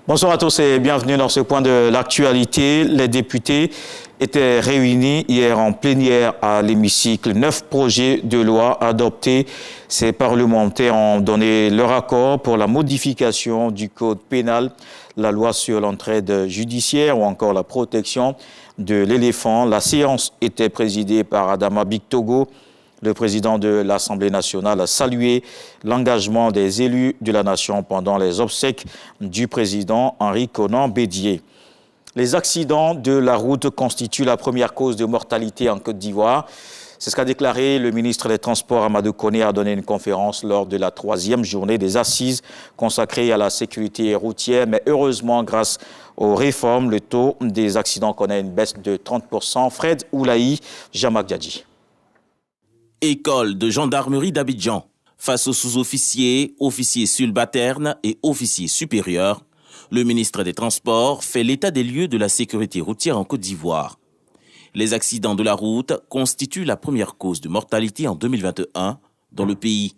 Bonsoir à tous et bienvenue dans ce point de l'actualité. Les députés étaient réunis hier en plénière à l'hémicycle. 9 projets de loi adoptés. Ces parlementaires ont donné leur accord pour la modification du code pénal, la loi sur l'entraide judiciaire ou encore la protection de l'éléphant. La séance était présidée par Adama Bictogo. Le président de l'Assemblée nationale a salué l'engagement des élus de la nation pendant les obsèques du président Henri Konan Bédié. Les accidents de la route constituent la première cause de mortalité en Côte d'Ivoire. C'est ce qu'a déclaré le ministre des Transports Amadou Koné a donné une conférence lors de la 3e journée des assises consacrée à la sécurité routière. Mais heureusement, grâce aux réformes, le taux des accidents connaît une baisse de 30%. Fred Oulaï, Jamak Djadji. École de gendarmerie d'Abidjan. Face aux sous-officiers, officiers subalternes et officiers supérieurs, le ministre des Transports fait l'état des lieux de la sécurité routière en Côte d'Ivoire. Les accidents de la route constituent la première cause de mortalité en 2021 dans le pays.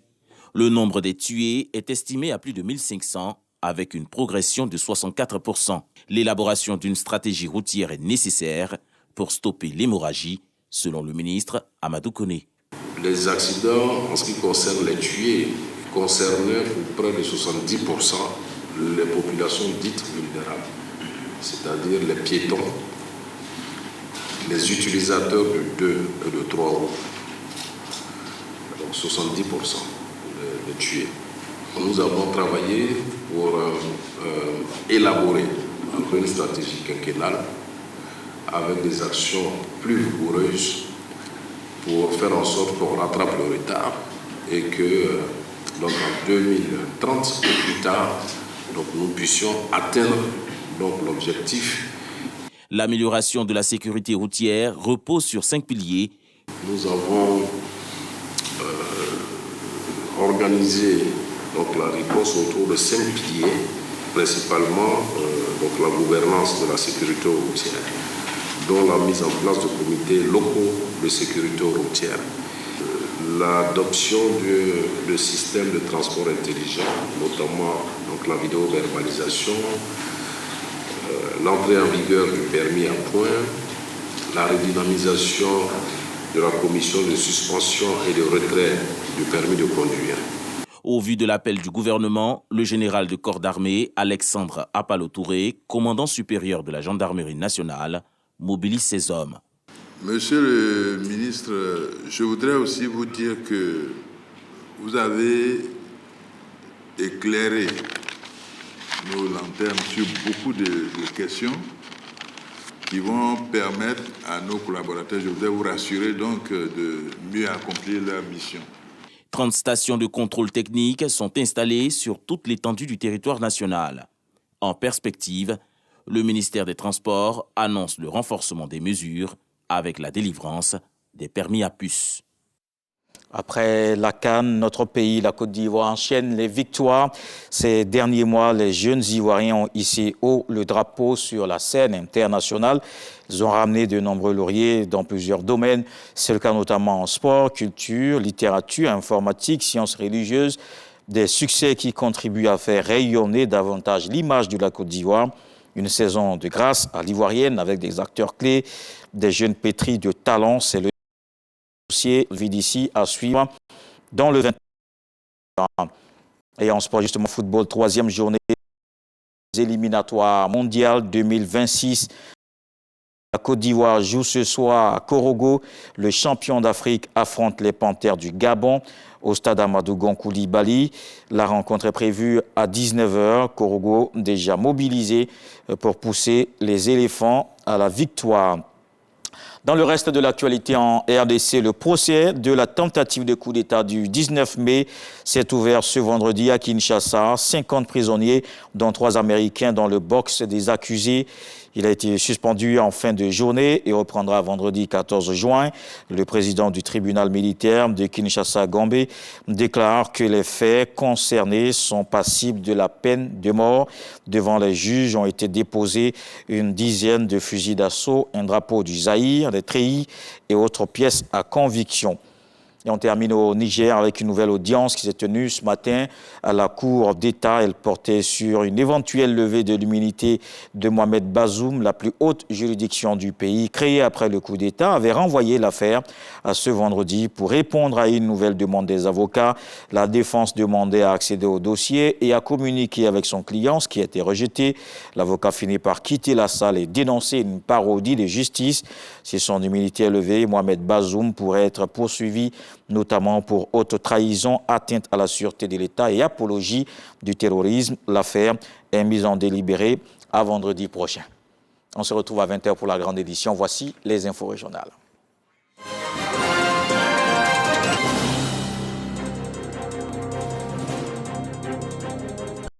Le nombre des tués est estimé à plus de 1500 avec une progression de 64%. L'élaboration d'une stratégie routière est nécessaire pour stopper l'hémorragie, selon le ministre Amadou Koné. Les accidents, en ce qui concerne les tués, concernaient pour près de 70% les populations dites vulnérables, c'est-à-dire les piétons, les utilisateurs de 2 et de 3 roues. Donc 70% des tués. Nous avons travaillé pour élaborer une stratégie quinquennale avec des actions plus rigoureuses pour faire en sorte qu'on rattrape le retard et que donc en 2030 ou plus tard, donc nous puissions atteindre donc l'objectif. L'amélioration de la sécurité routière repose sur 5 piliers. Nous avons organisé donc la réponse autour de 5 piliers, principalement donc la gouvernance de la sécurité routière, dont la mise en place de comités locaux de sécurité routière, l'adoption de systèmes de transport intelligents, notamment donc la vidéo-verbalisation, l'entrée en vigueur du permis à points, la redynamisation de la commission de suspension et de retrait du permis de conduire. Au vu de l'appel du gouvernement, le général de corps d'armée Alexandre Apalo-Touré, commandant supérieur de la gendarmerie nationale, mobilise ses hommes. Monsieur le ministre, je voudrais aussi vous dire que vous avez éclairé nos lanternes sur beaucoup de questions qui vont permettre à nos collaborateurs, je voudrais vous rassurer donc, de mieux accomplir leur mission. 30 stations de contrôle technique sont installées sur toute l'étendue du territoire national. En perspective, le ministère des Transports annonce le renforcement des mesures avec la délivrance des permis à puce. Après la CAN, notre pays, la Côte d'Ivoire, enchaîne les victoires. Ces derniers mois, les jeunes Ivoiriens ont hissé haut le drapeau sur la scène internationale. Ils ont ramené de nombreux lauriers dans plusieurs domaines. C'est le cas notamment en sport, culture, littérature, informatique, sciences religieuses. Des succès qui contribuent à faire rayonner davantage l'image de la Côte d'Ivoire. Une saison de grâce à l'ivoirienne avec des acteurs clés, des jeunes pétris de talent. C'est le dossier d'ici à suivre dans le 20. Et en sport, justement, football, 3e journée des éliminatoires mondiales 2026. La Côte d'Ivoire joue ce soir à Korogo. Le champion d'Afrique affronte les Panthères du Gabon au stade Amadou Gon Coulibaly. La rencontre est prévue à 19h. Korogo déjà mobilisé pour pousser les éléphants à la victoire. Dans le reste de l'actualité en RDC, le procès de la tentative de coup d'État du 19 mai s'est ouvert ce vendredi à Kinshasa. 50 prisonniers, dont 3 Américains, dans le box des accusés. Il a été suspendu en fin de journée et reprendra vendredi 14 juin. Le président du tribunal militaire de Kinshasa, Gombe, déclare que les faits concernés sont passibles de la peine de mort. Devant les juges ont été déposés une dizaine de fusils d'assaut, un drapeau du Zaïre, des treillis et autres pièces à conviction. Et on termine au Niger avec une nouvelle audience qui s'est tenue ce matin à la Cour d'État. Elle portait sur une éventuelle levée de l'immunité de Mohamed Bazoum. La plus haute juridiction du pays, créée après le coup d'État, avait renvoyé l'affaire à ce vendredi pour répondre à une nouvelle demande des avocats. La défense demandait à accéder au dossier et à communiquer avec son client, ce qui a été rejeté. L'avocat finit par quitter la salle et dénoncer une parodie de justice. Si son immunité est levée, Mohamed Bazoum pourrait être poursuivi notamment pour haute trahison, atteinte à la sûreté de l'État et apologie du terrorisme. L'affaire est mise en délibéré à vendredi prochain. On se retrouve à 20h pour la grande édition. Voici les infos régionales.